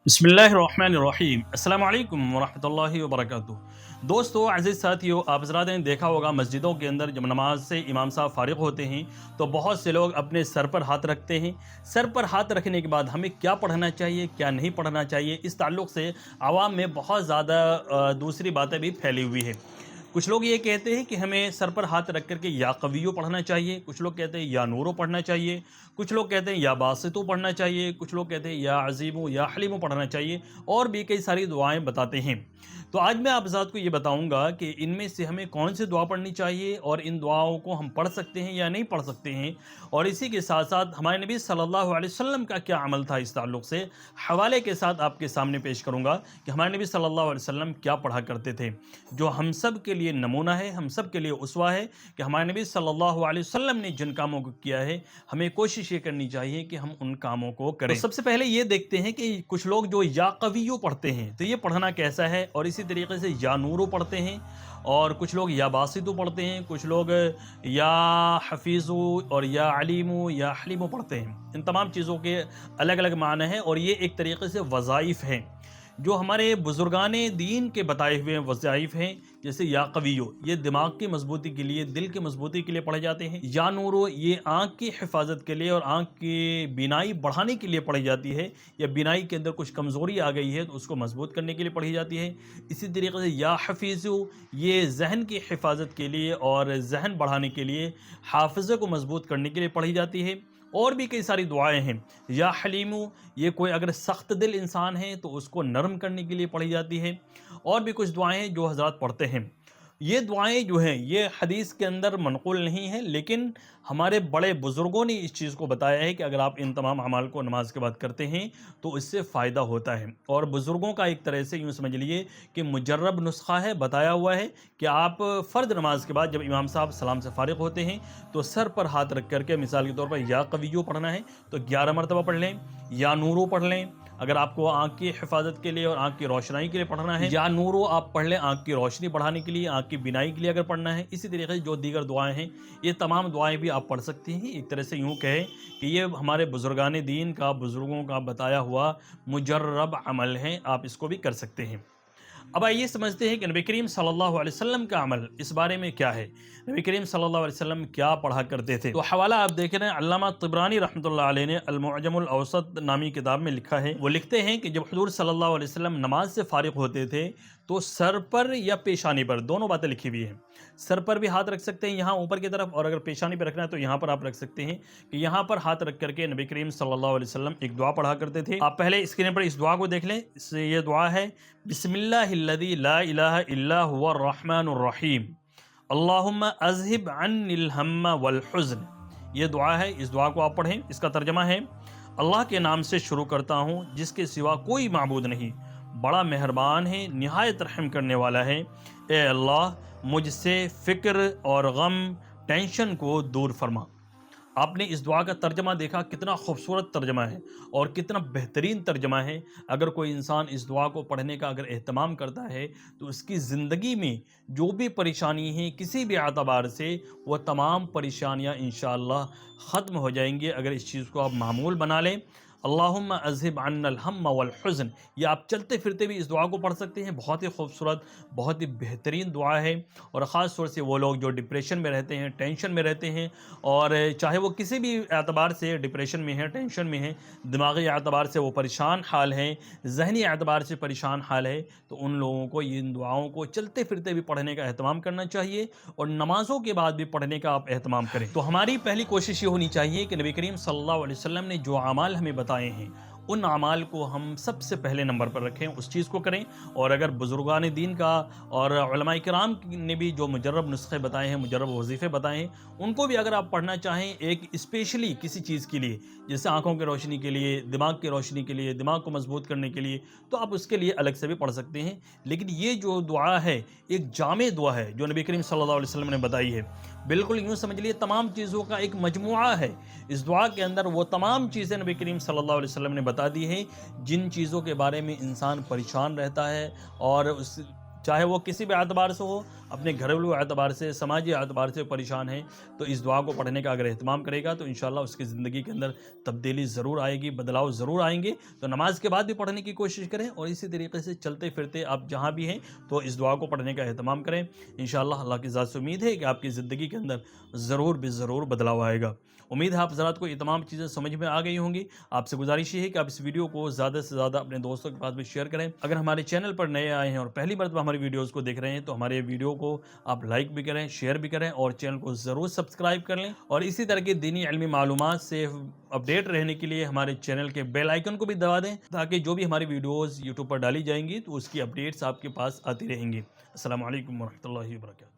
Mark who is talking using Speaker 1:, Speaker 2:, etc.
Speaker 1: بسم اللہ الرحمن الرحیم السلام علیکم ورحمۃ اللہ وبرکاتہ۔ دوستو عزیز ساتھیو، آپ حضرات نے دیکھا ہوگا مسجدوں کے اندر جب نماز سے امام صاحب فارغ ہوتے ہیں تو بہت سے لوگ اپنے سر پر ہاتھ رکھتے ہیں۔ سر پر ہاتھ رکھنے کے بعد ہمیں کیا پڑھنا چاہیے، کیا نہیں پڑھنا چاہیے، اس تعلق سے عوام میں بہت زیادہ دوسری باتیں بھی پھیلی ہوئی ہیں۔ کچھ لوگ یہ کہتے ہیں کہ ہمیں سر پر ہاتھ رکھ کر کے یا قویو پڑھنا چاہیے، کچھ لوگ کہتے ہیں یا نورو پڑھنا چاہیے، کچھ لوگ کہتے ہیں یا باسطو پڑھنا چاہیے، کچھ لوگ کہتے ہیں یا عظیمو یا حلیمو پڑھنا چاہیے، اور بھی کئی ساری دعائیں بتاتے ہیں۔ تو آج میں آپ حضرات کو یہ بتاؤں گا کہ ان میں سے ہمیں کون سی دعا پڑھنی چاہیے اور ان دعاؤں کو ہم پڑھ سکتے ہیں یا نہیں پڑھ سکتے ہیں، اور اسی کے ساتھ ساتھ ہمارے نبی صلی اللہ علیہ وسلم کا کیا عمل تھا، اس تعلق سے حوالے کے ساتھ آپ کے سامنے پیش کروں گا کہ ہمارے نبی صلی اللہ علیہ وسلم کیا پڑھا کرتے تھے، جو ہم سب کے لیے نمونہ ہے، ہم سب کے لیے اسوہ ہے کہ ہمارے نبی صلی اللہ علیہ وسلم نے جن کاموں کو کیا ہے ہمیں کوشش یہ کرنی چاہیے کہ ہم ان کاموں کو کریں۔ تو سب سے پہلے یہ دیکھتے ہیں کہ کچھ لوگ جو یا قویو پڑھتے ہیں تو یہ پڑھنا کیسا ہے، اور اسی طریقے سے یا نورو پڑھتے ہیں، اور کچھ لوگ یا باسطو پڑھتے ہیں، کچھ لوگ یا حفیظو اور یا علیمو یا حلیمو پڑھتے ہیں۔ ان تمام چیزوں کے الگ الگ معنی ہیں، اور یہ ایک طریقے سے وظائف ہیں جو ہمارے بزرگان دین کے بتائے ہوئے وظائف ہیں۔ جیسے یا قویو، یہ دماغ کی مضبوطی کے لیے، دل کی مضبوطی کے لیے پڑھے جاتے ہیں۔ یا نورو، یہ آنکھ کی حفاظت کے لیے اور آنکھ کی بینائی بڑھانے کے لیے پڑھی جاتی ہے، یا بینائی کے اندر کچھ کمزوری آ گئی ہے تو اس کو مضبوط کرنے کے لیے پڑھی جاتی ہے۔ اسی طریقے سے یا حفیظو، یہ ذہن کی حفاظت کے لیے اور ذہن بڑھانے کے لیے، حافظے کو مضبوط کرنے کے لیے پڑھی جاتی ہے۔ اور بھی کئی ساری دعائیں ہیں۔ یا حلیمو، یہ کوئی اگر سخت دل انسان ہے تو اس کو نرم کرنے کے لیے پڑھی جاتی ہے۔ اور بھی کچھ دعائیں ہیں جو حضرات پڑھتے ہیں۔ یہ دعائیں جو ہیں یہ حدیث کے اندر منقول نہیں ہیں، لیکن ہمارے بڑے بزرگوں نے اس چیز کو بتایا ہے کہ اگر آپ ان تمام اعمال کو نماز کے بعد کرتے ہیں تو اس سے فائدہ ہوتا ہے، اور بزرگوں کا ایک طرح سے یوں سمجھ لیجیے کہ مجرب نسخہ ہے، بتایا ہوا ہے کہ آپ فرض نماز کے بعد جب امام صاحب سلام سے فارغ ہوتے ہیں تو سر پر ہاتھ رکھ کر کے مثال کے طور پر یا قویو پڑھنا ہے تو 11 مرتبہ پڑھ لیں، یا نورو پڑھ لیں اگر آپ کو آنکھ کی حفاظت کے لیے اور آنکھ کی روشنائی کے لیے پڑھنا ہے، یا نورو آپ پڑھ لیں آنکھ کی روشنی بڑھانے کے لیے، آنکھ کی بینائی کے لیے اگر پڑھنا ہے۔ اسی طریقے سے جو دیگر دعائیں ہیں یہ تمام دعائیں بھی آپ پڑھ سکتی ہیں۔ ایک طرح سے یوں کہیں کہ یہ ہمارے بزرگان دین کا، بزرگوں کا بتایا ہوا مجرب عمل ہے، آپ اس کو بھی کر سکتے ہیں۔ اب آئیے سمجھتے ہیں کہ نبی کریم صلی اللہ علیہ وسلم کا عمل اس بارے میں کیا ہے، نبی کریم صلی اللہ علیہ وسلم کیا پڑھا کرتے تھے۔ تو حوالہ آپ دیکھ رہے ہیں، علامہ طبرانی رحمۃ اللہ علیہ نے المعجم الاوسط نامی کتاب میں لکھا ہے، وہ لکھتے ہیں کہ جب حضور صلی اللہ علیہ وسلم نماز سے فارغ ہوتے تھے تو سر پر یا پیشانی پر، دونوں باتیں لکھی ہوئی ہیں، سر پر بھی ہاتھ رکھ سکتے ہیں یہاں اوپر کی طرف، اور اگر پیشانی پہ رکھنا ہے تو یہاں پر آپ رکھ سکتے ہیں، کہ یہاں پر ہاتھ رکھ کر کے نبی کریم صلی اللہ علیہ وسلم ایک دعا پڑھا کرتے تھے۔ آپ پہلے اسکرین پر اس دعا کو دیکھ لیں، یہ دعا ہے بسم اللہ الذی لا الہ الا هو الرحمن الرحیم اللہم اذہب عنی الہم والحزن۔ یہ دعا ہے، اس دعا کو آپ پڑھیں۔ اس کا ترجمہ ہے، اللہ کے نام سے شروع کرتا ہوں جس کے سوا کوئی معبود نہیں، بڑا مہربان ہے، نہایت رحم کرنے والا ہے۔ اے اللہ، مجھ سے فکر اور غم، ٹینشن کو دور فرما۔ آپ نے اس دعا کا ترجمہ دیکھا، کتنا خوبصورت ترجمہ ہے اور کتنا بہترین ترجمہ ہے۔ اگر کوئی انسان اس دعا کو پڑھنے کا اگر اہتمام کرتا ہے تو اس کی زندگی میں جو بھی پریشانی ہے کسی بھی اعتبار سے، وہ تمام پریشانیاں انشاءاللہ ختم ہو جائیں گی اگر اس چیز کو آپ معمول بنا لیں۔ اللہم اذہب عنا الہم والحزن، یہ آپ چلتے پھرتے بھی اس دعا کو پڑھ سکتے ہیں۔ بہت ہی خوبصورت، بہت ہی بہترین دعا ہے، اور خاص طور سے وہ لوگ جو ڈپریشن میں رہتے ہیں، ٹینشن میں رہتے ہیں، اور چاہے وہ کسی بھی اعتبار سے ڈپریشن میں ہیں، ٹینشن میں ہیں، دماغی اعتبار سے وہ پریشان حال ہیں، ذہنی اعتبار سے پریشان حال ہے، تو ان لوگوں کو ان دعاؤں کو چلتے پھرتے بھی پڑھنے کا اہتمام کرنا چاہیے، اور نمازوں کے بعد بھی پڑھنے کا آپ اہتمام کریں۔ تو ہماری پہلی کوشش یہ ہونی چاہیے کہ نبی کریم صلی اللہ علیہ وسلم نے جو اعمال ہمیں بتائے ہیں ان اعمال کو ہم سب سے پہلے نمبر پر رکھیں، اس چیز کو کریں۔ اور اگر بزرگان دین کا اور علماء کرام نے بھی جو مجرب نسخے بتائے ہیں، مجرب وظیفے بتائے ہیں، ان کو بھی اگر آپ پڑھنا چاہیں ایک اسپیشلی کسی چیز کے لیے، جیسے آنکھوں کی روشنی کے لیے، دماغ کی روشنی کے لیے، دماغ کو مضبوط کرنے کے لیے، تو آپ اس کے لیے الگ سے بھی پڑھ سکتے ہیں۔ لیکن یہ جو دعا ہے ایک جامع دعا ہے جو نبی کریم صلی اللہ علیہ وسلم نے بتائی ہے، بالکل یوں سمجھ لیے تمام چیزوں کا ایک مجموعہ ہے۔ اس دعا کے اندر وہ تمام چیزیں نبی کریم صلی اللہ علیہ وسلم نے بتا دی ہیں جن چیزوں کے بارے میں انسان پریشان رہتا ہے، اور چاہے وہ کسی بھی اعتبار سے ہو، اپنے گھریلو اعتبار سے، سماجی اعتبار سے پریشان ہے، تو اس دعا کو پڑھنے کا اگر اہتمام کرے گا تو انشاءاللہ اس کی زندگی کے اندر تبدیلی ضرور آئے گی، بدلاؤ ضرور آئیں گے۔ تو نماز کے بعد بھی پڑھنے کی کوشش کریں، اور اسی طریقے سے چلتے پھرتے آپ جہاں بھی ہیں تو اس دعا کو پڑھنے کا اہتمام کریں۔ انشاءاللہ اللہ کی ذات سے امید ہے کہ آپ کی زندگی کے اندر ضرور ضرور بدلاؤ آئے گا۔ امید ہے آپ حضرات کو یہ تمام چیزیں سمجھ میں آ گئی ہوں گی۔ آپ سے گزارش یہ ہے کہ آپ اس ویڈیو کو زیادہ سے زیادہ اپنے دوستوں کے پاس بھی شیئر کریں۔ اگر ہمارے چینل پر نئے آئے ہیں اور پہلی مرتبہ ہماری ویڈیوز کو دیکھ رہے ہیں تو ہمارے ویڈیو کو آپ لائک بھی کریں، شیئر بھی کریں، اور چینل کو ضرور سبسکرائب کر لیں، اور اسی طرح کی دینی علمی معلومات سے اپڈیٹ رہنے کے لیے ہمارے چینل کے بیل آئیکن کو بھی دبا دیں، تاکہ جو بھی ہماری ویڈیوز یوٹیوب پر ڈالی جائیں گی تو اس کی اپڈیٹس آپ کے پاس آتی رہیں گی۔ السلام علیکم ورحمۃ اللہ وبرکاتہ۔